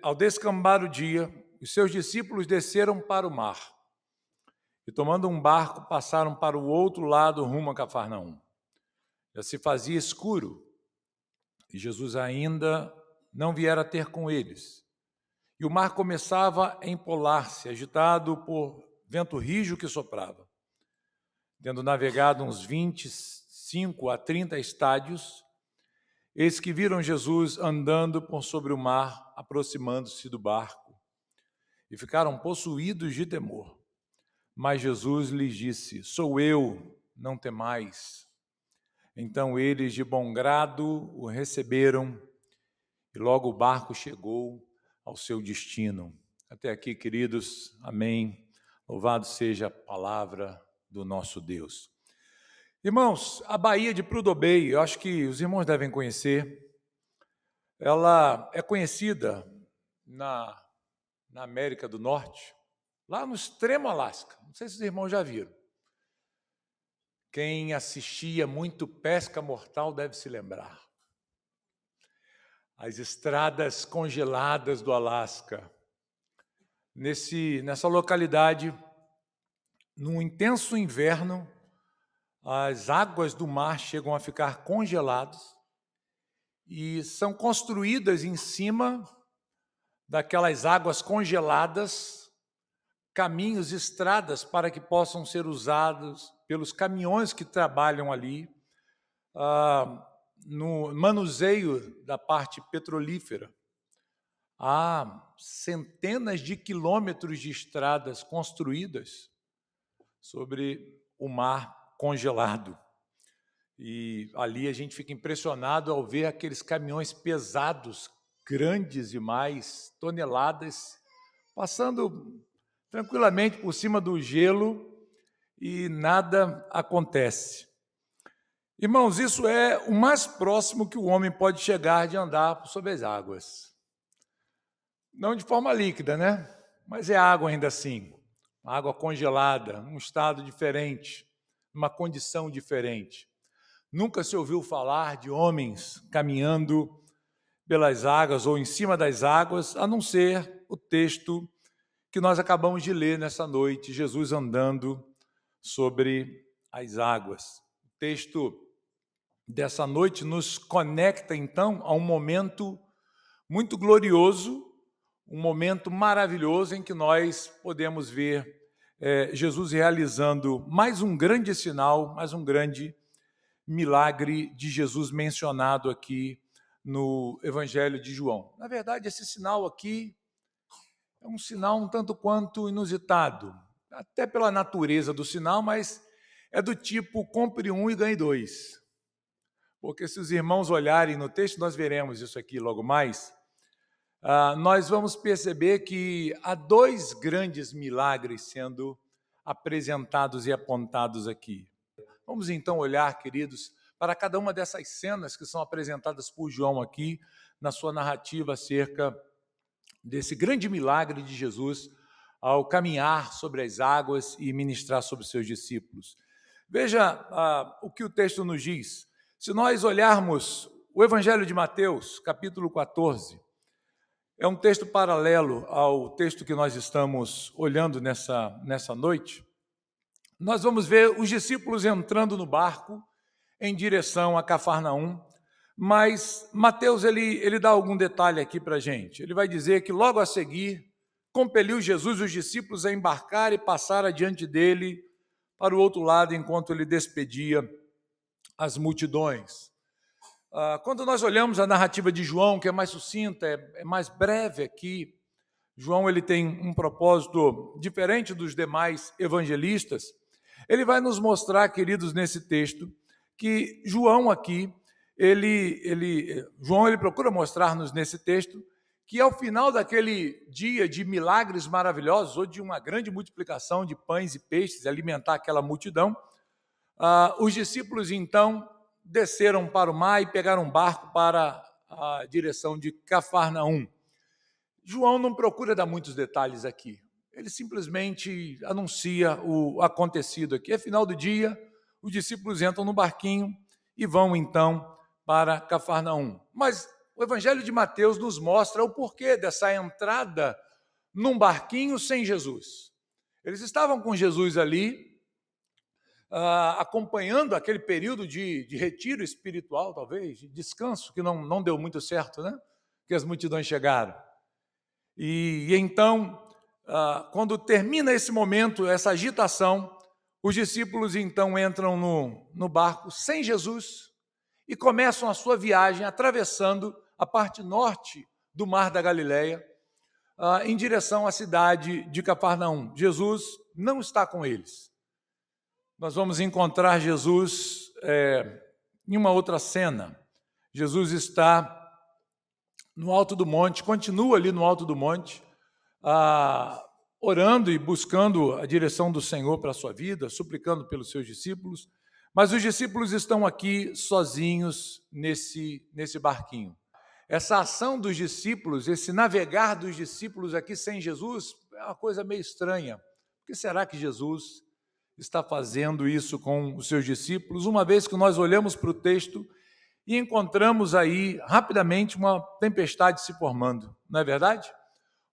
Ao descambar o dia, os seus discípulos desceram para o mar e, tomando um barco, passaram para o outro lado, rumo a Cafarnaum. Já se fazia escuro e Jesus ainda não viera ter com eles. E o mar começava a empolar-se, agitado por vento rijo que soprava. Tendo navegado uns 25 a 30 estádios, eis que viram Jesus andando por sobre o mar, aproximando-se do barco, e ficaram possuídos de temor. Mas Jesus lhes disse: Sou eu, não temais. Então eles, de bom grado, o receberam, e logo o barco chegou ao seu destino. Até aqui, queridos, amém. Louvado seja a palavra do nosso Deus. Irmãos, a Baía de Prudhoe Bay, eu acho que os irmãos devem conhecer. Ela é conhecida na América do Norte, lá no extremo Alasca. Não sei se os irmãos já viram. Quem assistia muito Pesca Mortal deve se lembrar. As estradas congeladas do Alasca. Nessa localidade, num intenso inverno, as águas do mar chegam a ficar congeladas e são construídas em cima daquelas águas congeladas, caminhos, estradas para que possam ser usados pelos caminhões que trabalham ali no manuseio da parte petrolífera. Há centenas de quilômetros de estradas construídas sobre o mar congelado. E ali a gente fica impressionado ao ver aqueles caminhões pesados, grandes demais, toneladas, passando tranquilamente por cima do gelo e nada acontece. Irmãos, isso é o mais próximo que o homem pode chegar de andar sobre as águas. Não de forma líquida, né? Mas é água ainda assim. Água congelada, num estado diferente, numa condição diferente. Nunca se ouviu falar de homens caminhando pelas águas ou em cima das águas, a não ser o texto que nós acabamos de ler nessa noite, Jesus andando sobre as águas. O texto dessa noite nos conecta, então, a um momento muito glorioso, um momento maravilhoso em que nós podemos ver Jesus realizando mais um grande sinal, mais um grande milagre de Jesus mencionado aqui no Evangelho de João. Na verdade, esse sinal aqui é um sinal um tanto quanto inusitado, até pela natureza do sinal, mas é do tipo compre um e ganhe dois. Porque se os irmãos olharem no texto, nós veremos isso aqui logo mais, nós vamos perceber que há dois grandes milagres sendo apresentados e apontados aqui. Vamos então olhar, queridos, para cada uma dessas cenas que são apresentadas por João aqui, na sua narrativa acerca desse grande milagre de Jesus ao caminhar sobre as águas e ministrar sobre os seus discípulos. Veja o que o texto nos diz. Se nós olharmos o Evangelho de Mateus, capítulo 14, é um texto paralelo ao texto que nós estamos olhando nessa noite. Nós vamos ver os discípulos entrando no barco em direção a Cafarnaum, mas Mateus ele dá algum detalhe aqui para a gente. Ele vai dizer que logo a seguir compeliu Jesus os discípulos a embarcar e passar adiante dele para o outro lado enquanto ele despedia as multidões. Quando nós olhamos a narrativa de João, que é mais sucinta, é mais breve aqui, João ele tem um propósito diferente dos demais evangelistas. Ele vai nos mostrar, queridos, nesse texto, que João aqui, João procura mostrar-nos nesse texto que ao final daquele dia de milagres maravilhosos, ou de uma grande multiplicação de pães e peixes, alimentar aquela multidão, os discípulos então desceram para o mar e pegaram um barco para a direção de Cafarnaum. João não procura dar muitos detalhes aqui. Ele simplesmente anuncia o acontecido aqui. É final do dia, os discípulos entram no barquinho e vão então para Cafarnaum. Mas o Evangelho de Mateus nos mostra o porquê dessa entrada num barquinho sem Jesus. Eles estavam com Jesus ali, acompanhando aquele período de retiro espiritual, talvez, de descanso, que não deu muito certo, né? Que as multidões chegaram. E então, quando termina esse momento, essa agitação, os discípulos então entram no barco sem Jesus e começam a sua viagem atravessando a parte norte do Mar da Galileia, em direção à cidade de Cafarnaum. Jesus não está com eles. Nós vamos encontrar Jesus em uma outra cena. Jesus está no alto do monte, continua ali no alto do monte, orando e buscando a direção do Senhor para a sua vida, suplicando pelos seus discípulos, mas os discípulos estão aqui sozinhos nesse barquinho. Essa ação dos discípulos, esse navegar dos discípulos aqui sem Jesus, é uma coisa meio estranha. Por que será que Jesus está fazendo isso com os seus discípulos, uma vez que nós olhamos para o texto e encontramos aí rapidamente uma tempestade se formando, não é verdade?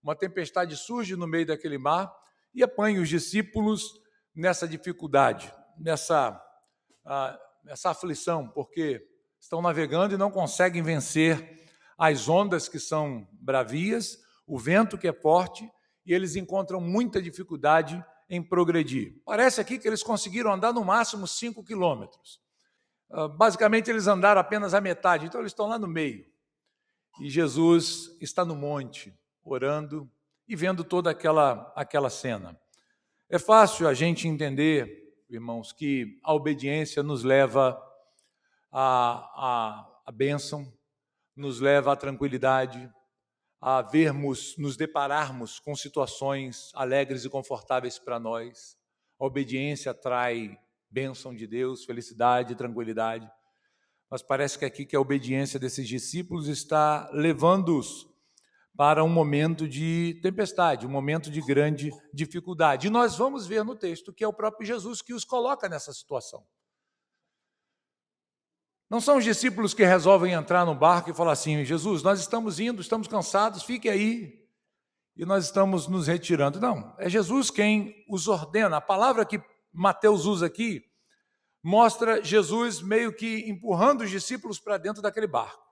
Uma tempestade surge no meio daquele mar e apanha os discípulos nessa dificuldade, nessa aflição, porque estão navegando e não conseguem vencer as ondas que são bravias, o vento que é forte, e eles encontram muita dificuldade em progredir. Parece aqui que eles conseguiram andar no máximo 5 quilômetros. Basicamente, eles andaram apenas a metade, então eles estão lá no meio. E Jesus está no monte, orando e vendo toda aquela cena. É fácil a gente entender, irmãos, que a obediência nos leva à bênção, nos leva à tranquilidade, a nos depararmos com situações alegres e confortáveis para nós. A obediência atrai bênção de Deus, felicidade, tranquilidade. Mas parece que aqui que a obediência desses discípulos está levando-os para um momento de tempestade, um momento de grande dificuldade. E nós vamos ver no texto que é o próprio Jesus que os coloca nessa situação. Não são os discípulos que resolvem entrar no barco e falar assim: Jesus, nós estamos indo, estamos cansados, fique aí, e nós estamos nos retirando. Não, é Jesus quem os ordena. A palavra que Mateus usa aqui mostra Jesus meio que empurrando os discípulos para dentro daquele barco.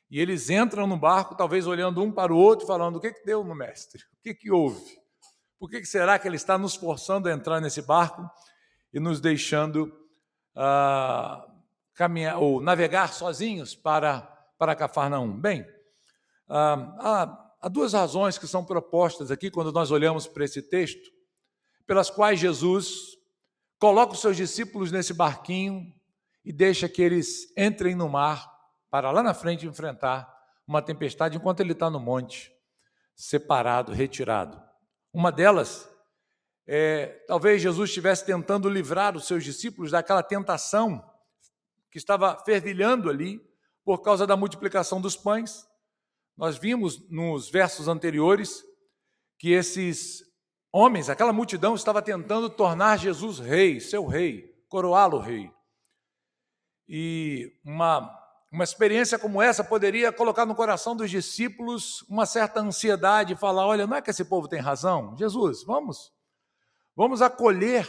E eles entram no barco, talvez olhando um para o outro, falando: o que deu no mestre? O que houve? Por que será que ele está nos forçando a entrar nesse barco e nos deixando caminhar ou navegar sozinhos para Cafarnaum? Bem, há duas razões que são propostas aqui quando nós olhamos para esse texto, pelas quais Jesus coloca os seus discípulos nesse barquinho e deixa que eles entrem no mar para lá na frente enfrentar uma tempestade enquanto ele está no monte, separado, retirado. Uma delas talvez Jesus estivesse tentando livrar os seus discípulos daquela tentação que estava fervilhando ali por causa da multiplicação dos pães. Nós vimos nos versos anteriores que esses homens, aquela multidão, estava tentando tornar Jesus rei, seu rei, coroá-lo rei. E uma experiência como essa poderia colocar no coração dos discípulos uma certa ansiedade, falar: olha, não é que esse povo tem razão? Jesus, vamos acolher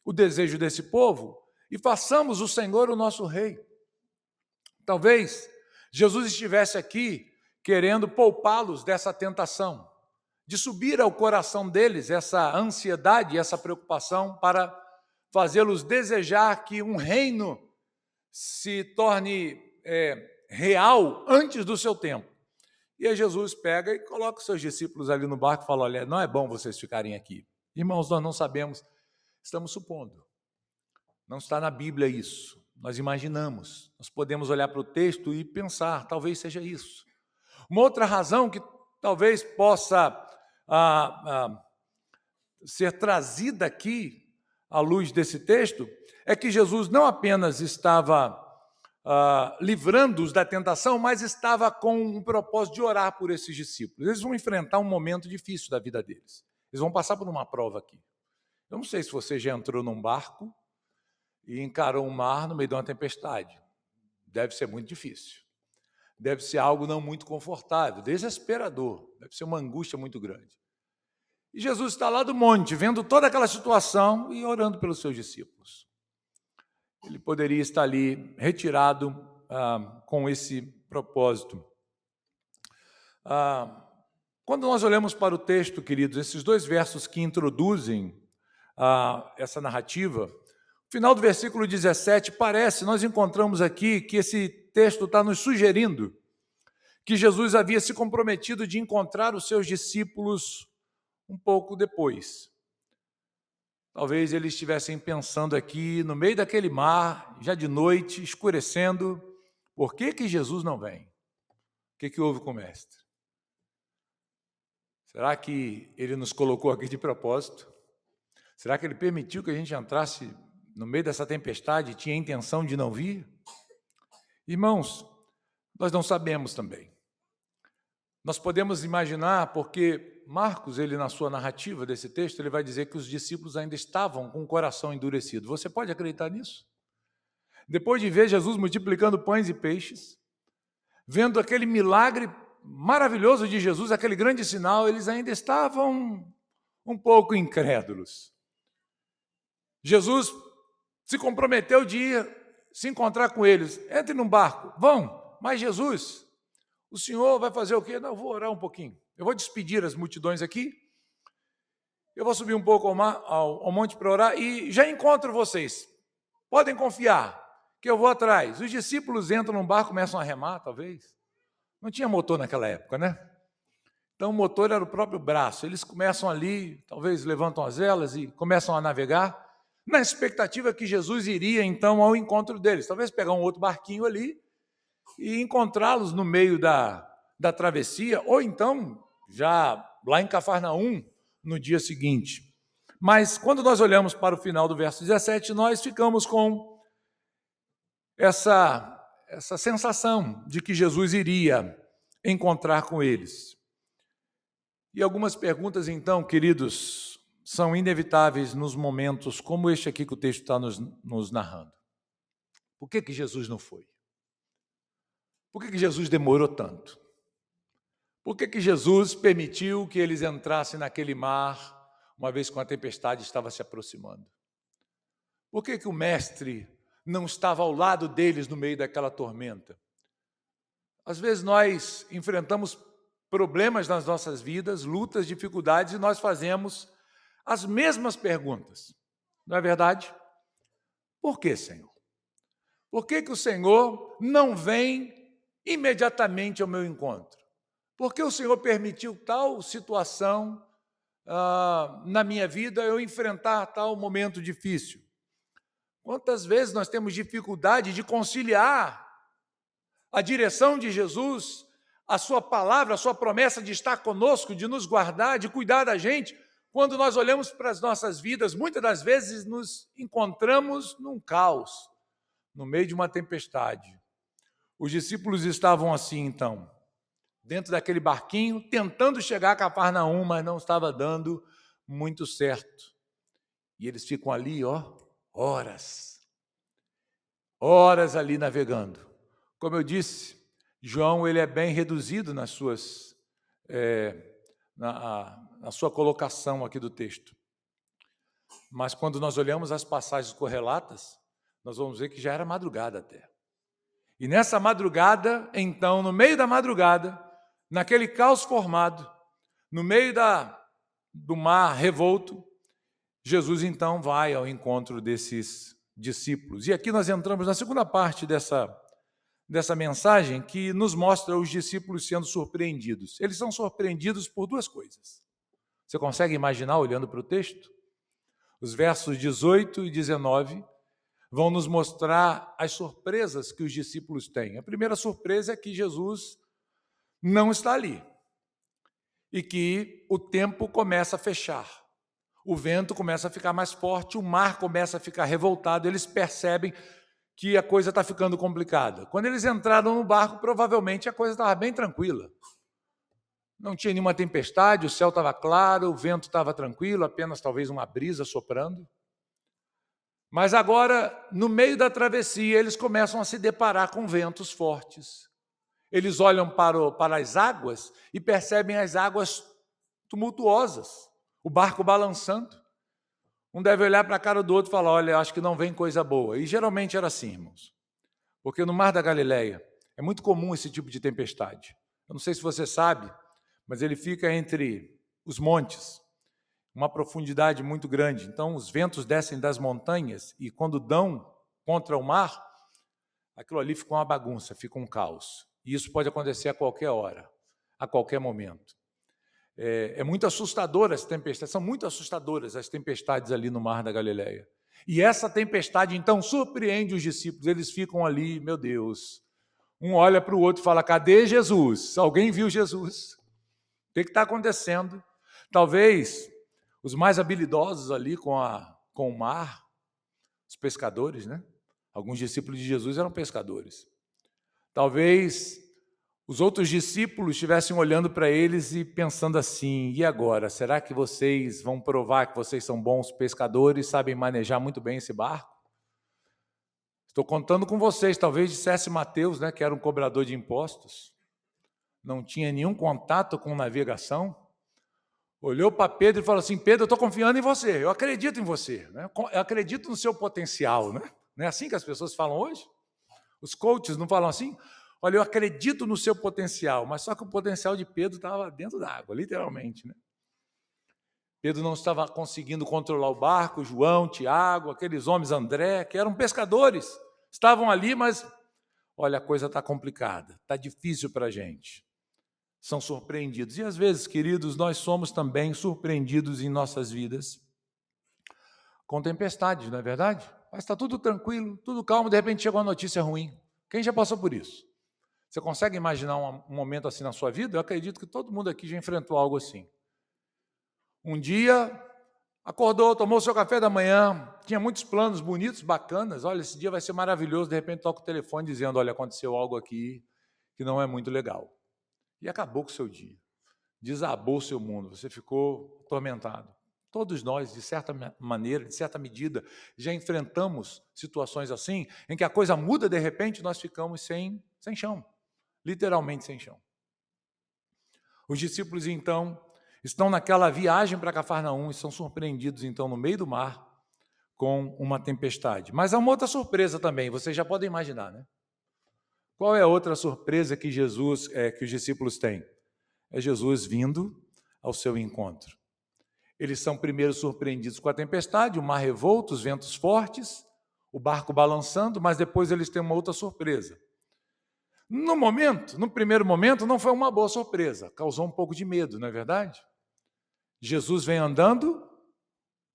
o desejo desse povo e façamos o Senhor o nosso rei. Talvez Jesus estivesse aqui querendo poupá-los dessa tentação, de subir ao coração deles essa ansiedade, essa preocupação, para fazê-los desejar que um reino se torne real antes do seu tempo. E aí Jesus pega e coloca os seus discípulos ali no barco e fala: olha, não é bom vocês ficarem aqui. Irmãos, nós não sabemos, estamos supondo. Não está na Bíblia isso. Nós imaginamos. Nós podemos olhar para o texto e pensar: talvez seja isso. Uma outra razão que talvez possa ser trazida aqui à luz desse texto é que Jesus não apenas estava livrando-os da tentação, mas estava com um propósito de orar por esses discípulos. Eles vão enfrentar um momento difícil da vida deles. Eles vão passar por uma prova aqui. Eu não sei se você já entrou num barco e encarou um mar no meio de uma tempestade. Deve ser muito difícil. deve ser algo não muito confortável, desesperador, deve ser uma angústia muito grande. E Jesus está lá do monte, vendo toda aquela situação e orando pelos seus discípulos. Ele poderia estar ali retirado com esse propósito. Quando nós olhamos para o texto, queridos, esses 2 versos que introduzem essa narrativa, no final do versículo 17, nós encontramos aqui que esse texto está nos sugerindo que Jesus havia se comprometido de encontrar os seus discípulos um pouco depois. Talvez eles estivessem pensando aqui, no meio daquele mar, já de noite, escurecendo, por que Jesus não vem? O que houve com o Mestre? Será que ele nos colocou aqui de propósito? Será que ele permitiu que a gente entrasse no meio dessa tempestade e tinha a intenção de não vir? Irmãos, nós não sabemos também. Nós podemos imaginar, porque Marcos, ele na sua narrativa desse texto, ele vai dizer que os discípulos ainda estavam com o coração endurecido. Você pode acreditar nisso? Depois de ver Jesus multiplicando pães e peixes, vendo aquele milagre maravilhoso de Jesus, aquele grande sinal, eles ainda estavam um pouco incrédulos. Jesus se comprometeu de ir se encontrar com eles. Entre num barco, vão, mas Jesus, o Senhor vai fazer o quê? Não, eu vou orar um pouquinho. Eu vou despedir as multidões aqui, eu vou subir um pouco ao monte para orar e já encontro vocês. Podem confiar que eu vou atrás. Os discípulos entram num barco, começam a remar, talvez. Não tinha motor naquela época, né? Então o motor era o próprio braço. Eles começam ali, talvez levantam as velas e começam a navegar, na expectativa que Jesus iria então ao encontro deles. Talvez pegar um outro barquinho ali e encontrá-los no meio da travessia, ou então já lá em Cafarnaum, no dia seguinte. Mas quando nós olhamos para o final do verso 17, nós ficamos com essa sensação de que Jesus iria encontrar com eles. E algumas perguntas, então, queridos, são inevitáveis nos momentos como este aqui que o texto está nos narrando. Por que Jesus não foi? Por que Jesus demorou tanto? Por que Jesus permitiu que eles entrassem naquele mar, uma vez que a tempestade estava se aproximando? Por que o Mestre não estava ao lado deles no meio daquela tormenta? Às vezes nós enfrentamos problemas nas nossas vidas, lutas, dificuldades, e nós fazemos as mesmas perguntas. Não é verdade? Por que, Senhor? Por que o Senhor não vem imediatamente ao meu encontro? Por que o Senhor permitiu tal situação na minha vida, eu enfrentar tal momento difícil? Quantas vezes nós temos dificuldade de conciliar a direção de Jesus, a sua palavra, a sua promessa de estar conosco, de nos guardar, de cuidar da gente, quando nós olhamos para as nossas vidas, muitas das vezes nos encontramos num caos, no meio de uma tempestade. Os discípulos estavam assim, então, dentro daquele barquinho, tentando chegar a Cafarnaum, mas não estava dando muito certo. E eles ficam ali, horas ali navegando. Como eu disse, João ele é bem reduzido nas suas, na sua colocação aqui do texto. Mas quando nós olhamos as passagens correlatas, nós vamos ver que já era madrugada até. E nessa madrugada, então, no meio da madrugada, naquele caos formado, no meio do mar revolto, Jesus então vai ao encontro desses discípulos. E aqui nós entramos na segunda parte dessa mensagem que nos mostra os discípulos sendo surpreendidos. Eles são surpreendidos por 2 coisas. Você consegue imaginar olhando para o texto? Os versos 18 e 19 vão nos mostrar as surpresas que os discípulos têm. A primeira surpresa é que Jesus não está ali e que o tempo começa a fechar. O vento começa a ficar mais forte, o mar começa a ficar revoltado, eles percebem que a coisa está ficando complicada. Quando eles entraram no barco, provavelmente a coisa estava bem tranquila. Não tinha nenhuma tempestade, o céu estava claro, o vento estava tranquilo, apenas talvez uma brisa soprando. Mas agora, no meio da travessia, eles começam a se deparar com ventos fortes. Eles olham para as águas e percebem as águas tumultuosas, o barco balançando. Um deve olhar para a cara do outro e falar, olha, acho que não vem coisa boa. E geralmente era assim, irmãos. Porque no Mar da Galileia é muito comum esse tipo de tempestade. Eu não sei se você sabe, mas ele fica entre os montes, uma profundidade muito grande. Então, os ventos descem das montanhas e, quando dão contra o mar, aquilo ali fica uma bagunça, fica um caos. E isso pode acontecer a qualquer hora, a qualquer momento. É muito assustadora as tempestades, são muito assustadoras as tempestades ali no Mar da Galileia. E essa tempestade, então, surpreende os discípulos. Eles ficam ali, meu Deus. Um olha para o outro e fala, cadê Jesus? Alguém viu Jesus? O que está acontecendo? Talvez os mais habilidosos ali com o mar, os pescadores, né? Alguns discípulos de Jesus eram pescadores. Talvez os outros discípulos estivessem olhando para eles e pensando assim, e agora? Será que vocês vão provar que vocês são bons pescadores, sabem manejar muito bem esse barco? Estou contando com vocês, talvez dissesse Mateus, né, que era um cobrador de impostos, não tinha nenhum contato com navegação, olhou para Pedro e falou assim, Pedro, eu estou confiando em você, eu acredito em você, né? Eu acredito no seu potencial, né? Não é assim que as pessoas falam hoje? Os coaches não falam assim? Olha, eu acredito no seu potencial, mas só que o potencial de Pedro estava dentro da água, literalmente, né? Pedro não estava conseguindo controlar o barco, João, Tiago, aqueles homens, André, que eram pescadores, estavam ali, mas, olha, a coisa está complicada, está difícil para a gente. São surpreendidos. E às vezes, queridos, nós somos também surpreendidos em nossas vidas com tempestades, não é verdade? Mas está tudo tranquilo, tudo calmo, de repente chega uma notícia ruim. Quem já passou por isso? Você consegue imaginar um momento assim na sua vida? Eu acredito que todo mundo aqui já enfrentou algo assim. Um dia, acordou, tomou seu café da manhã, tinha muitos planos bonitos, bacanas. Olha, esse dia vai ser maravilhoso. De repente toca o telefone dizendo, olha, aconteceu algo aqui que não é muito legal. E acabou com o seu dia. Desabou o seu mundo. Você ficou atormentado. Todos nós, de certa maneira, de certa medida, já enfrentamos situações assim, em que a coisa muda, de repente, nós ficamos sem chão. Literalmente sem chão. Os discípulos, então, estão naquela viagem para Cafarnaum e são surpreendidos, então, no meio do mar, com uma tempestade. Mas há uma outra surpresa também, vocês já podem imaginar, né? Qual é a outra surpresa que que os discípulos têm? É Jesus vindo ao seu encontro. Eles são primeiro surpreendidos com a tempestade, o mar revolto, os ventos fortes, o barco balançando, mas depois eles têm uma outra surpresa. No primeiro momento, não foi uma boa surpresa, causou um pouco de medo, não é verdade? Jesus vem andando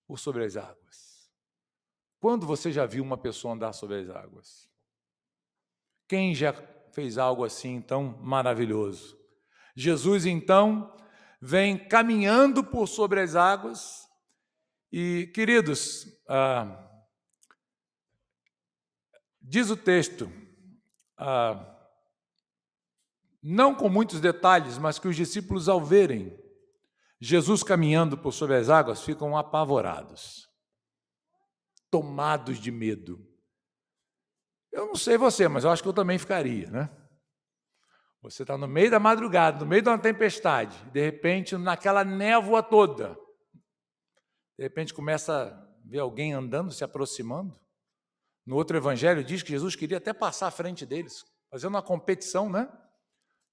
por sobre as águas. Quando você já viu uma pessoa andar sobre as águas? Quem já fez algo assim tão maravilhoso? Jesus, então, vem caminhando por sobre as águas e, queridos, diz o texto, não com muitos detalhes, mas que os discípulos, ao verem Jesus caminhando por sobre as águas, ficam apavorados, tomados de medo. Eu não sei você, mas eu acho que eu também ficaria, né? Você está no meio da madrugada, no meio de uma tempestade, de repente, naquela névoa toda, de repente começa a ver alguém andando, se aproximando. No outro evangelho diz que Jesus queria até passar à frente deles, fazendo uma competição, né?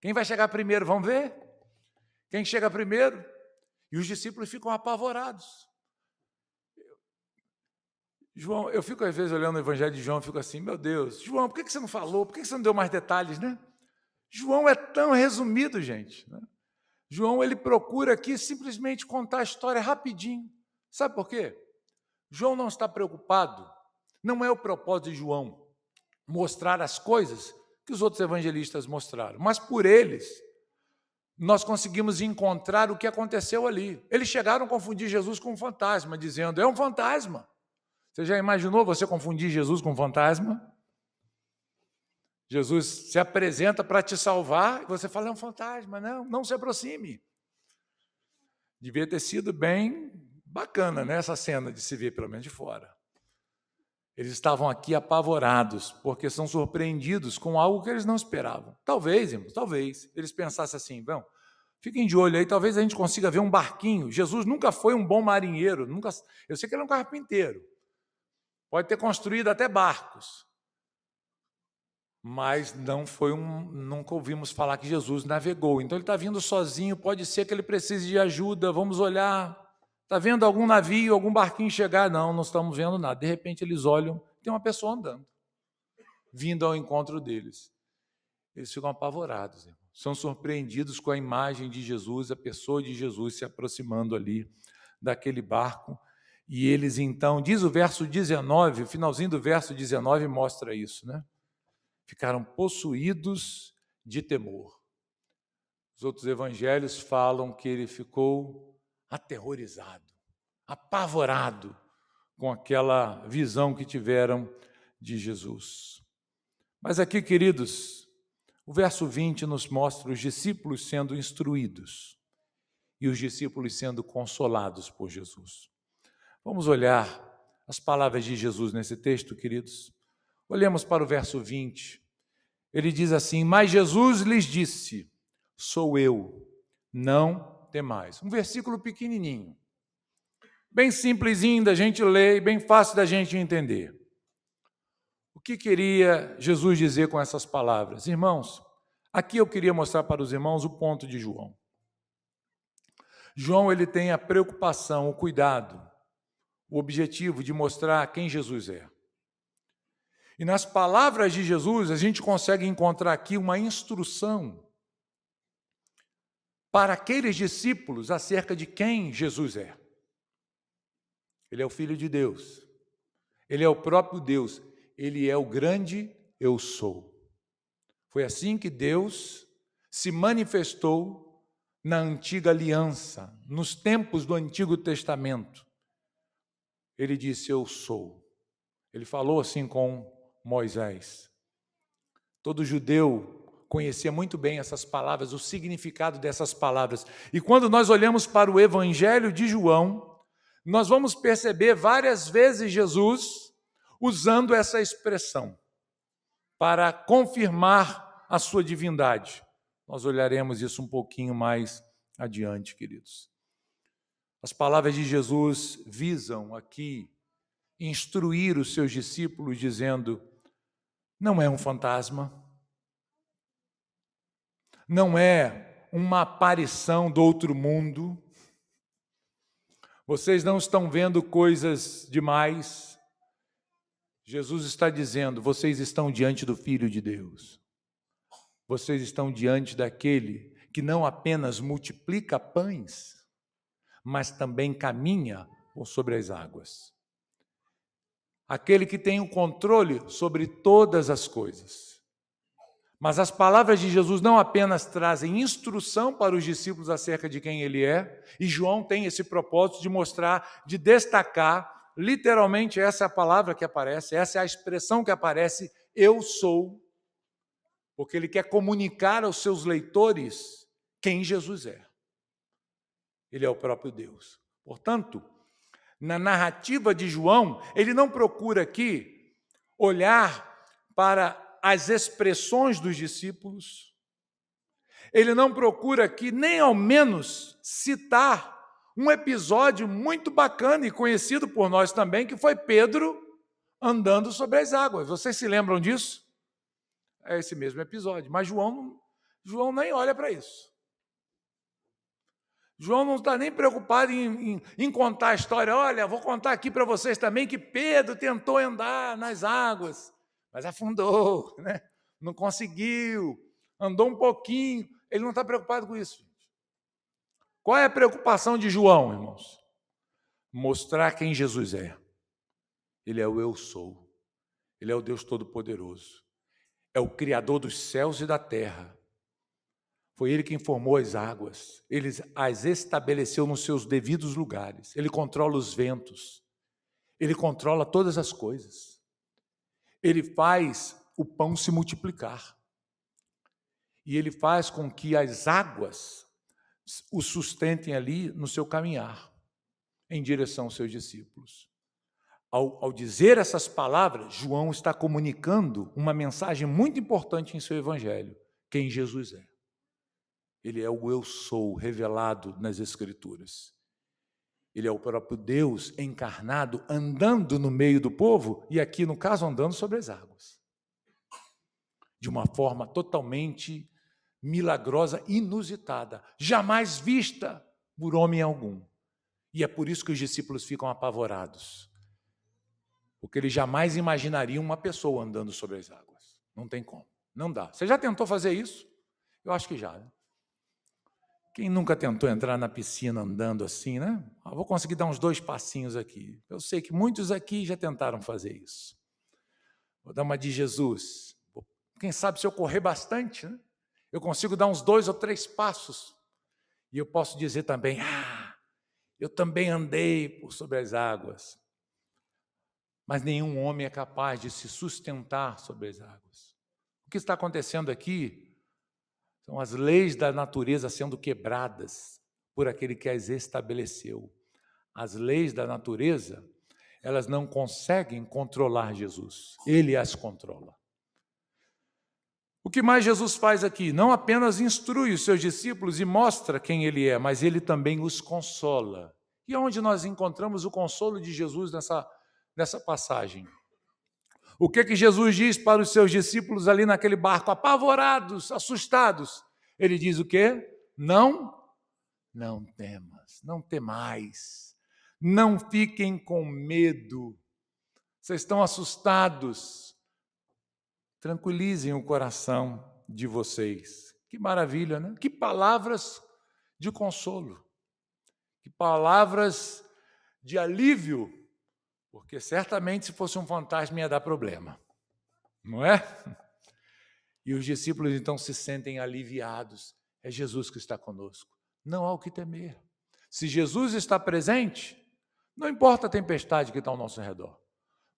Quem vai chegar primeiro? Vamos ver? Quem chega primeiro? E os discípulos ficam apavorados. João, eu fico às vezes olhando o evangelho de João e fico assim, meu Deus, João, por que você não falou? Por que você não deu mais detalhes, né? João é tão resumido, gente, né? João, ele procura aqui simplesmente contar a história rapidinho. Sabe por quê? João não está preocupado, não é o propósito de João mostrar as coisas que os outros evangelistas mostraram, mas por eles, nós conseguimos encontrar o que aconteceu ali. Eles chegaram a confundir Jesus com um fantasma, dizendo, é um fantasma. Você já imaginou você confundir Jesus com um fantasma? Jesus se apresenta para te salvar e você fala, é um fantasma. Não se aproxime. Devia ter sido bem bacana, né, essa cena de se ver, pelo menos de fora. Eles estavam aqui apavorados, porque são surpreendidos com algo que eles não esperavam. Talvez, irmãos, talvez, eles pensassem assim, bom, fiquem de olho aí, talvez a gente consiga ver um barquinho. Jesus nunca foi um bom marinheiro, eu sei que ele é um carpinteiro, pode ter construído até barcos, mas nunca ouvimos falar que Jesus navegou. Então ele está vindo sozinho, pode ser que ele precise de ajuda, vamos olhar. Está vendo algum navio, algum barquinho chegar? Não estamos vendo nada. De repente eles olham, tem uma pessoa andando, vindo ao encontro deles. Eles ficam apavorados, irmão. São surpreendidos com a imagem de Jesus, a pessoa de Jesus se aproximando ali daquele barco. E eles então, diz o verso 19, o finalzinho do verso 19 mostra isso, né? Ficaram possuídos de temor. Os outros evangelhos falam que ele ficou aterrorizado, apavorado com aquela visão que tiveram de Jesus. Mas aqui, queridos, o verso 20 nos mostra os discípulos sendo instruídos e os discípulos sendo consolados por Jesus. Vamos olhar as palavras de Jesus nesse texto, queridos? Olhemos para o verso 20. Ele diz assim: mas Jesus lhes disse, sou eu, não temais. Um versículo pequenininho, bem simplesinho da gente ler e bem fácil da gente entender. O que queria Jesus dizer com essas palavras? Irmãos, aqui eu queria mostrar para os irmãos o ponto de João. João, ele tem a preocupação, o cuidado, o objetivo de mostrar quem Jesus é. E nas palavras de Jesus, a gente consegue encontrar aqui uma instrução para aqueles discípulos acerca de quem Jesus é. Ele é o Filho de Deus. Ele é o próprio Deus. Ele é o grande eu sou. Foi assim que Deus se manifestou na antiga aliança, nos tempos do Antigo Testamento. Ele disse, eu sou. Ele falou assim com Moisés. Todo judeu conhecia muito bem essas palavras, o significado dessas palavras. E quando nós olhamos para o Evangelho de João, nós vamos perceber várias vezes Jesus usando essa expressão para confirmar a sua divindade. Nós olharemos isso um pouquinho mais adiante, queridos. As palavras de Jesus visam aqui instruir os seus discípulos dizendo, não é um fantasma, não é uma aparição do outro mundo, vocês não estão vendo coisas demais. Jesus está dizendo, vocês estão diante do Filho de Deus. Vocês estão diante daquele que não apenas multiplica pães, mas também caminha sobre as águas. Aquele que tem o controle sobre todas as coisas. Mas as palavras de Jesus não apenas trazem instrução para os discípulos acerca de quem ele é, e João tem esse propósito de mostrar, de destacar, literalmente essa é a palavra que aparece, essa é a expressão que aparece, eu sou, porque ele quer comunicar aos seus leitores quem Jesus é. Ele é o próprio Deus. Portanto, na narrativa de João, ele não procura aqui olhar para as expressões dos discípulos, ele não procura aqui nem ao menos citar um episódio muito bacana e conhecido por nós também, que foi Pedro andando sobre as águas. Vocês se lembram disso? É esse mesmo episódio, mas João nem olha para isso. João não está nem preocupado em contar a história. Olha, vou contar aqui para vocês também que Pedro tentou andar nas águas, mas afundou, né? Não conseguiu, andou um pouquinho. Ele não está preocupado com isso. Qual é a preocupação de João, irmãos? Mostrar quem Jesus é. Ele é o eu sou. Ele é o Deus Todo-Poderoso. É o Criador dos céus e da terra. Foi ele quem formou as águas, ele as estabeleceu nos seus devidos lugares, ele controla os ventos, ele controla todas as coisas, ele faz o pão se multiplicar, e ele faz com que as águas o sustentem ali no seu caminhar, em direção aos seus discípulos. ao dizer essas palavras, João está comunicando uma mensagem muito importante em seu evangelho: quem Jesus é. Ele é o eu sou revelado nas Escrituras. Ele é o próprio Deus encarnado, andando no meio do povo, e aqui, no caso, andando sobre as águas. De uma forma totalmente milagrosa, inusitada, jamais vista por homem algum. E é por isso que os discípulos ficam apavorados. Porque eles jamais imaginariam uma pessoa andando sobre as águas. Não tem como, não dá. Você já tentou fazer isso? Eu acho que já, né? Quem nunca tentou entrar na piscina andando assim, né? Vou conseguir dar uns 2 passinhos aqui. Eu sei que muitos aqui já tentaram fazer isso. Vou dar uma de Jesus. Quem sabe se eu correr bastante, né? Eu consigo dar uns 2 ou 3 passos. E eu posso dizer também, eu também andei por sobre as águas. Mas nenhum homem é capaz de se sustentar sobre as águas. O que está acontecendo aqui são as leis da natureza sendo quebradas por aquele que as estabeleceu. As leis da natureza, elas não conseguem controlar Jesus. Ele as controla. O que mais Jesus faz aqui? Não apenas instrui os seus discípulos e mostra quem ele é, mas ele também os consola. E onde nós encontramos o consolo de Jesus nessa passagem? O que Jesus diz para os seus discípulos ali naquele barco, apavorados, assustados? Ele diz o quê? Não temas, não temais, não fiquem com medo. Vocês estão assustados? Tranquilizem o coração de vocês. Que maravilha, né? Que palavras de consolo, que palavras de alívio, porque certamente se fosse um fantasma ia dar problema, não é? E os discípulos então se sentem aliviados. É Jesus que está conosco. Não há o que temer. Se Jesus está presente, não importa a tempestade que está ao nosso redor.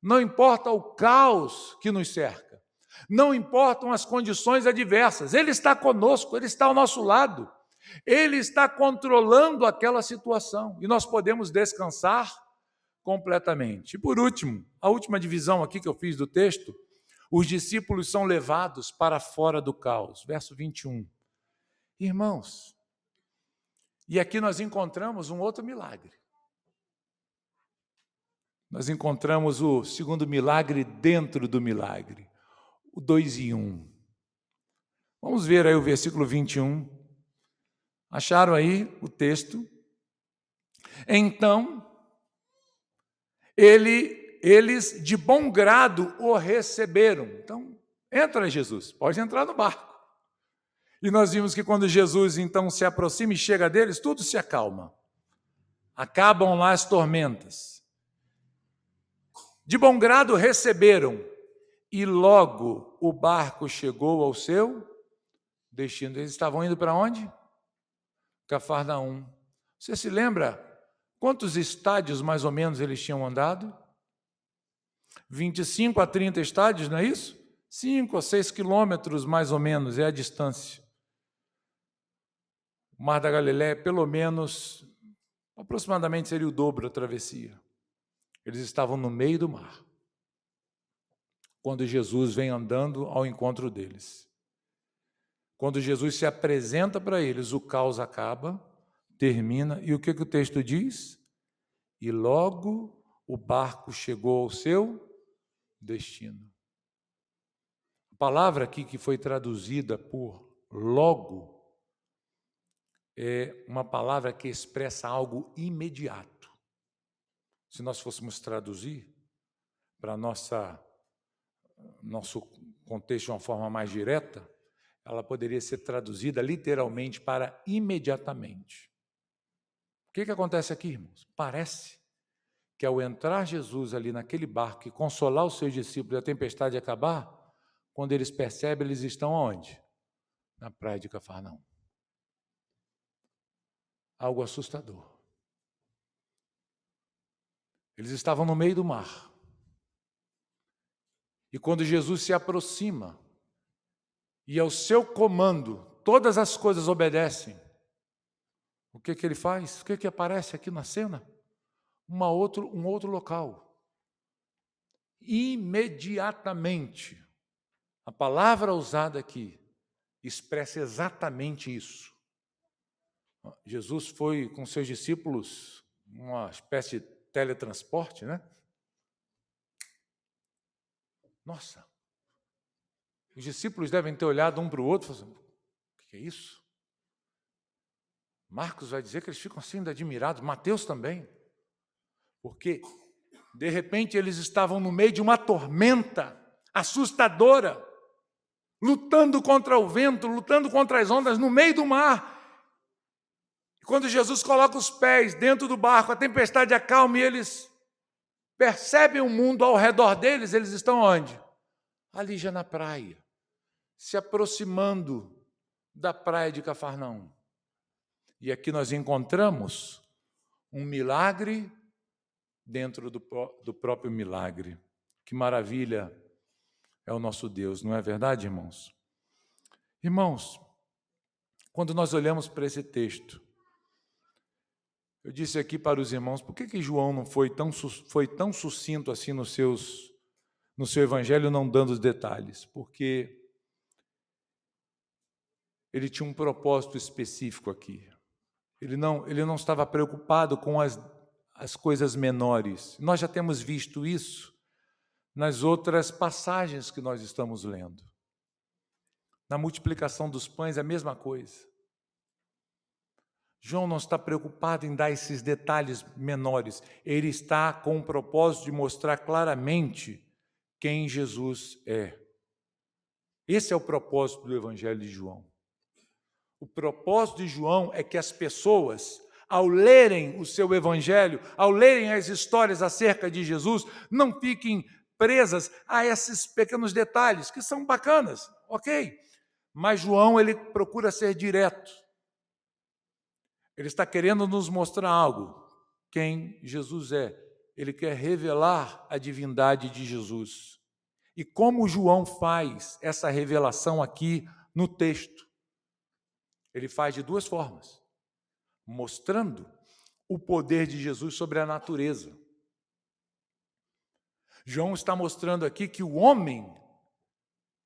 Não importa o caos que nos cerca. Não importam as condições adversas. Ele está conosco, Ele está ao nosso lado. Ele está controlando aquela situação. E nós podemos descansar completamente. E por último, a última divisão aqui que eu fiz do texto, os discípulos são levados para fora do caos. Verso 21. Irmãos, e aqui nós encontramos um outro milagre. Nós encontramos o segundo milagre dentro do milagre. O 2 em 1. Vamos ver aí o versículo 21. Acharam aí o texto? Então, eles de bom grado o receberam. Então, entra Jesus, pode entrar no barco. E nós vimos que quando Jesus então se aproxima e chega deles, tudo se acalma. Acabam lá as tormentas. De bom grado receberam. E logo o barco chegou ao seu destino. Eles estavam indo para onde? Cafarnaum. Você se lembra quantos estádios mais ou menos eles tinham andado? 25 a 30 estádios, não é isso? 5 a 6 quilômetros mais ou menos é a distância. O Mar da Galileia, pelo menos, aproximadamente seria o dobro da travessia. Eles estavam no meio do mar, quando Jesus vem andando ao encontro deles. Quando Jesus se apresenta para eles, o caos acaba, termina, e o que o texto diz? E logo o barco chegou ao seu destino. A palavra aqui que foi traduzida por logo é uma palavra que expressa algo imediato. Se nós fôssemos traduzir para nosso contexto de uma forma mais direta, ela poderia ser traduzida literalmente para imediatamente. O que acontece aqui, irmãos? Parece que ao entrar Jesus ali naquele barco e consolar os seus discípulos e a tempestade acabar, quando eles percebem, eles estão onde? Na praia de Cafarnaum. Algo assustador. Eles estavam no meio do mar. E quando Jesus se aproxima, e ao seu comando, todas as coisas obedecem, o que ele faz? O que aparece aqui na cena? Um outro local. imediatamente. A palavra usada aqui expressa exatamente isso. Jesus foi com seus discípulos uma espécie de teletransporte, né? Nossa, os discípulos devem ter olhado um para o outro e falado: o que é isso? Marcos vai dizer que eles ficam assim admirados, Mateus também, porque de repente eles estavam no meio de uma tormenta assustadora, lutando contra o vento, lutando contra as ondas no meio do mar. E quando Jesus coloca os pés dentro do barco, a tempestade acalma e eles percebem o mundo ao redor deles, eles estão onde? Ali já na praia, se aproximando da praia de Cafarnaum. E aqui nós encontramos um milagre dentro do próprio milagre. Que maravilha é o nosso Deus, não é verdade, irmãos? Irmãos, quando nós olhamos para esse texto, eu disse aqui para os irmãos, por que João não foi tão sucinto assim no seu evangelho, não dando os detalhes? Porque ele tinha um propósito específico aqui. Ele não estava preocupado com as coisas menores. Nós já temos visto isso nas outras passagens que nós estamos lendo. Na multiplicação dos pães é a mesma coisa. João não está preocupado em dar esses detalhes menores. Ele está com o propósito de mostrar claramente quem Jesus é. Esse é o propósito do Evangelho de João. O propósito de João é que as pessoas, ao lerem o seu Evangelho, ao lerem as histórias acerca de Jesus, não fiquem presas a esses pequenos detalhes, que são bacanas, ok? Mas João, ele procura ser direto. Ele está querendo nos mostrar algo, quem Jesus é. Ele quer revelar a divindade de Jesus. E como João faz essa revelação aqui no texto? Ele faz de duas formas, mostrando o poder de Jesus sobre a natureza. João está mostrando aqui que o homem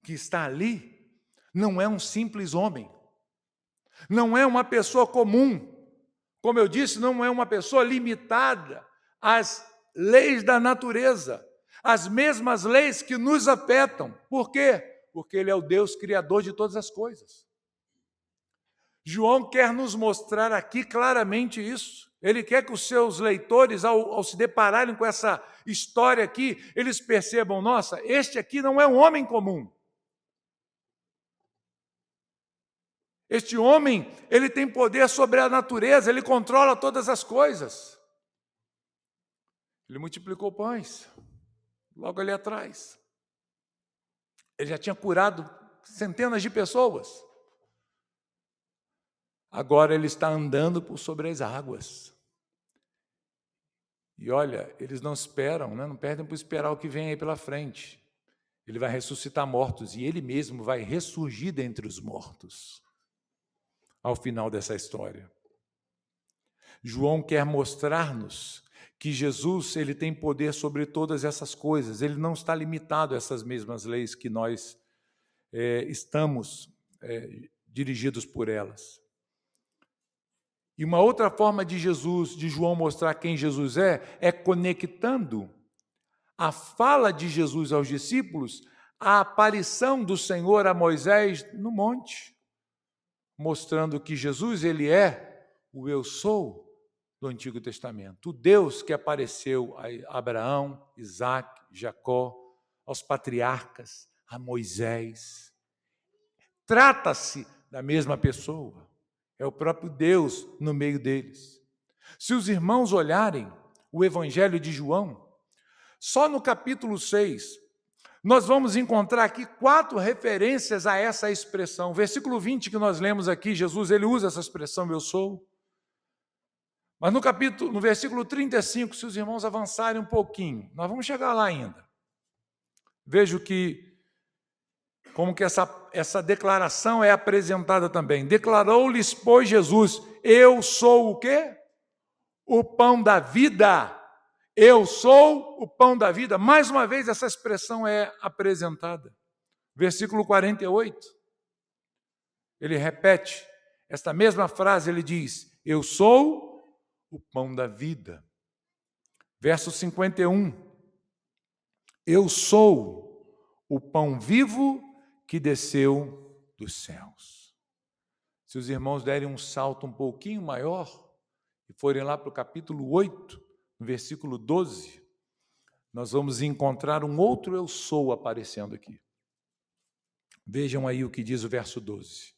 que está ali não é um simples homem, não é uma pessoa comum. Como eu disse, não é uma pessoa limitada às leis da natureza, as mesmas leis que nos afetam. Por quê? Porque ele é o Deus criador de todas as coisas. João quer nos mostrar aqui claramente isso. Ele quer que os seus leitores, ao se depararem com essa história aqui, eles percebam, nossa, este aqui não é um homem comum. Este homem, ele tem poder sobre a natureza, ele controla todas as coisas. Ele multiplicou pães, logo ali atrás. Ele já tinha curado centenas de pessoas. Agora ele está andando por sobre as águas. E olha, eles não esperam, né? Não perdem por esperar o que vem aí pela frente. Ele vai ressuscitar mortos e ele mesmo vai ressurgir dentre os mortos ao final dessa história. João quer mostrar-nos que Jesus, ele tem poder sobre todas essas coisas. Ele não está limitado a essas mesmas leis que nós estamos dirigidos por elas. E uma outra forma de João mostrar quem Jesus é conectando a fala de Jesus aos discípulos à aparição do Senhor a Moisés no monte, mostrando que Jesus, ele é o eu sou do Antigo Testamento, o Deus que apareceu a Abraão, Isaac, Jacó, aos patriarcas, a Moisés. Trata-se da mesma pessoa. É o próprio Deus no meio deles. Se os irmãos olharem o Evangelho de João, só no capítulo 6, nós vamos encontrar aqui 4 referências a essa expressão. Versículo 20 que nós lemos aqui, Jesus ele usa essa expressão, eu sou. Mas no versículo 35, se os irmãos avançarem um pouquinho, nós vamos chegar lá ainda. Vejo como que essa declaração é apresentada também. Declarou-lhes, pois, Jesus, eu sou o quê? O pão da vida. Eu sou o pão da vida. Mais uma vez, essa expressão é apresentada. Versículo 48. Ele repete esta mesma frase, ele diz: eu sou o pão da vida. Verso 51. Eu sou o pão vivo que desceu dos céus. Se os irmãos derem um salto um pouquinho maior e forem lá para o capítulo 8, no versículo 12, nós vamos encontrar um outro eu sou aparecendo aqui. Vejam aí o que diz o verso 12.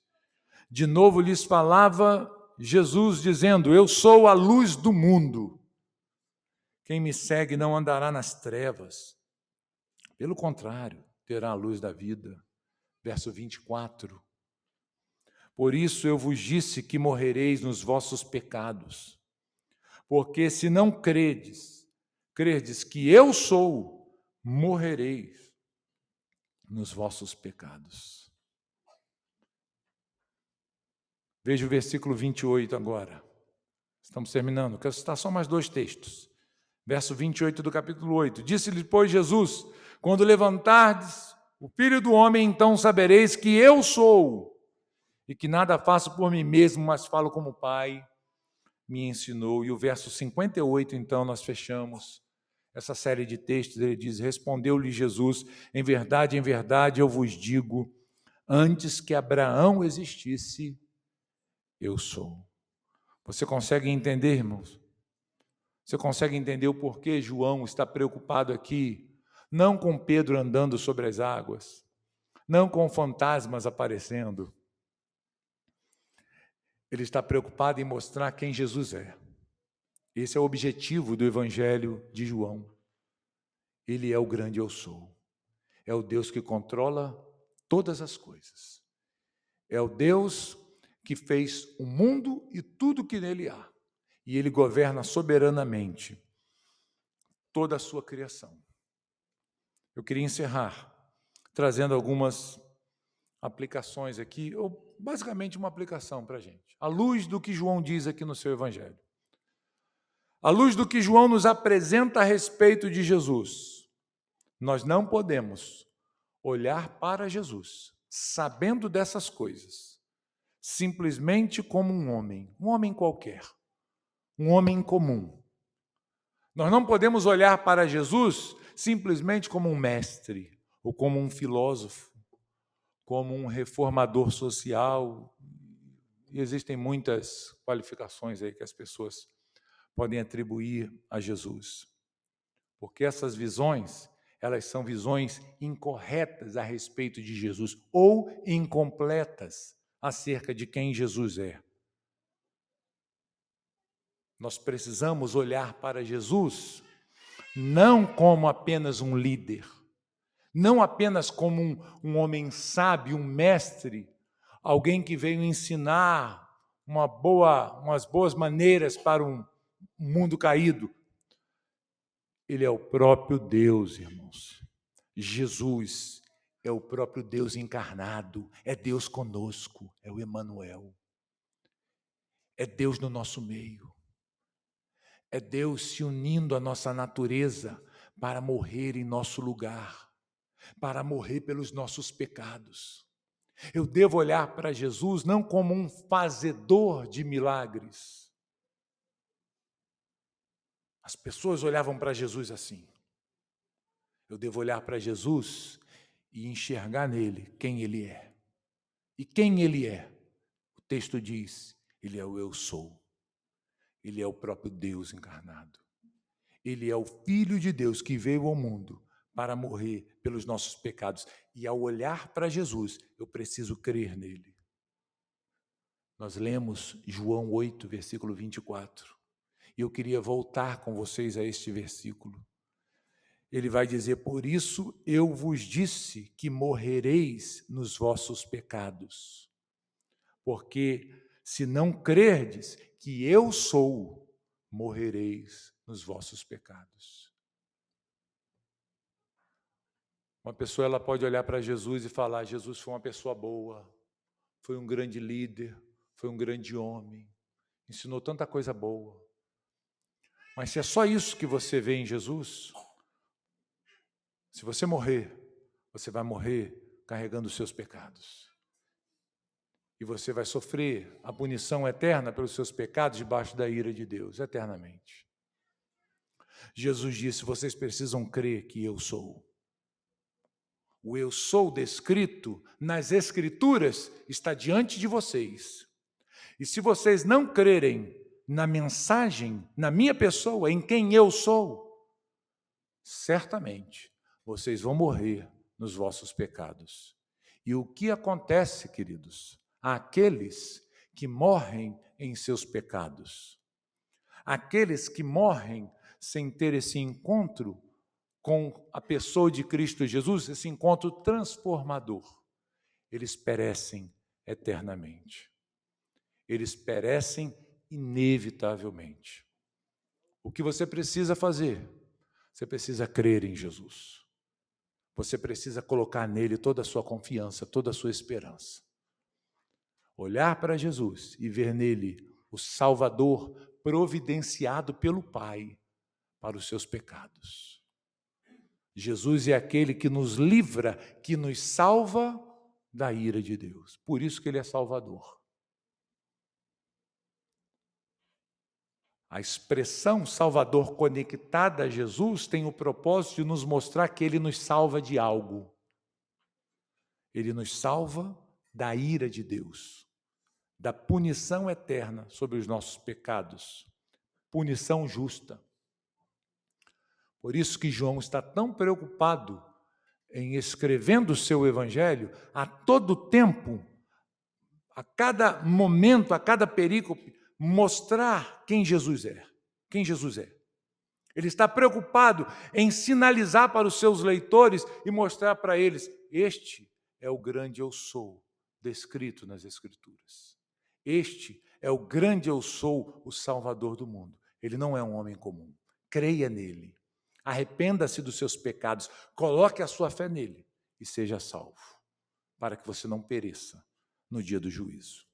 De novo lhes falava Jesus, dizendo: eu sou a luz do mundo. Quem me segue não andará nas trevas. Pelo contrário, terá a luz da vida. Verso 24. Por isso eu vos disse que morrereis nos vossos pecados. Porque se não crerdes que eu sou, morrereis nos vossos pecados. Veja o versículo 28 agora. Estamos terminando. Quero citar só mais 2 textos. Verso 28 do capítulo 8. Disse-lhe, pois, Jesus: quando levantardes o Filho do Homem, então sabereis que eu sou, e que nada faço por mim mesmo, mas falo como o Pai me ensinou. E o verso 58, então, nós fechamos essa série de textos. Ele diz: respondeu-lhe Jesus: em verdade, eu vos digo, antes que Abraão existisse, eu sou. Você consegue entender, irmãos? Você consegue entender o porquê João está preocupado aqui, não com Pedro andando sobre as águas, não com fantasmas aparecendo. Ele está preocupado em mostrar quem Jesus é. Esse é o objetivo do Evangelho de João. Ele é o grande eu sou. É o Deus que controla todas as coisas. É o Deus que fez o mundo e tudo que nele há. E ele governa soberanamente toda a sua criação. Eu queria encerrar trazendo algumas aplicações aqui, ou basicamente uma aplicação para a gente, à luz do que João diz aqui no seu Evangelho. À luz do que João nos apresenta a respeito de Jesus, nós não podemos olhar para Jesus, sabendo dessas coisas, simplesmente como um homem qualquer, um homem comum. Nós não podemos olhar para Jesus simplesmente como um mestre, ou como um filósofo, como um reformador social. E existem muitas qualificações aí que as pessoas podem atribuir a Jesus. Porque essas visões, elas são visões incorretas a respeito de Jesus, ou incompletas acerca de quem Jesus é. Nós precisamos olhar para Jesus não como apenas um líder, não apenas como um homem sábio, um mestre, alguém que veio ensinar umas boas maneiras para um mundo caído. Ele é o próprio Deus, irmãos. Jesus é o próprio Deus encarnado, é Deus conosco, é o Emanuel. É Deus no nosso meio. É Deus se unindo à nossa natureza para morrer em nosso lugar, para morrer pelos nossos pecados. Eu devo olhar para Jesus não como um fazedor de milagres. As pessoas olhavam para Jesus assim. Eu devo olhar para Jesus e enxergar nele quem ele é. E quem ele é? O texto diz, ele é o eu sou. Ele é o próprio Deus encarnado. Ele é o Filho de Deus que veio ao mundo para morrer pelos nossos pecados. E ao olhar para Jesus, eu preciso crer nele. Nós lemos João 8, versículo 24. E eu queria voltar com vocês a este versículo. Ele vai dizer, por isso eu vos disse que morrereis nos vossos pecados. Porque se não crerdes que eu sou, morrereis nos vossos pecados. Uma pessoa ela pode olhar para Jesus e falar, Jesus foi uma pessoa boa, foi um grande líder, foi um grande homem, ensinou tanta coisa boa. Mas se é só isso que você vê em Jesus, se você morrer, você vai morrer carregando os seus pecados. E você vai sofrer a punição eterna pelos seus pecados debaixo da ira de Deus, eternamente. Jesus disse: vocês precisam crer que eu sou. O eu sou descrito nas Escrituras está diante de vocês. E se vocês não crerem na mensagem, na minha pessoa, em quem eu sou, certamente vocês vão morrer nos vossos pecados. E o que acontece, queridos, àqueles que morrem em seus pecados? Aqueles que morrem sem ter esse encontro com a pessoa de Cristo Jesus, esse encontro transformador, eles perecem eternamente. Eles perecem inevitavelmente. O que você precisa fazer? Você precisa crer em Jesus. Você precisa colocar nele toda a sua confiança, toda a sua esperança. Olhar para Jesus e ver nele o Salvador providenciado pelo Pai para os seus pecados. Jesus é aquele que nos livra, que nos salva da ira de Deus. Por isso que ele é Salvador. A expressão Salvador conectada a Jesus tem o propósito de nos mostrar que ele nos salva de algo. Ele nos salva da ira de Deus, da punição eterna sobre os nossos pecados, punição justa. Por isso que João está tão preocupado em escrevendo o seu evangelho, a todo tempo, a cada momento, a cada perícope, mostrar quem Jesus é. Quem Jesus é. Ele está preocupado em sinalizar para os seus leitores e mostrar para eles: este é o grande eu sou, descrito nas Escrituras. Este é o grande eu sou, o Salvador do mundo. Ele não é um homem comum. Creia nele. Arrependa-se dos seus pecados, coloque a sua fé nele e seja salvo, para que você não pereça no dia do juízo.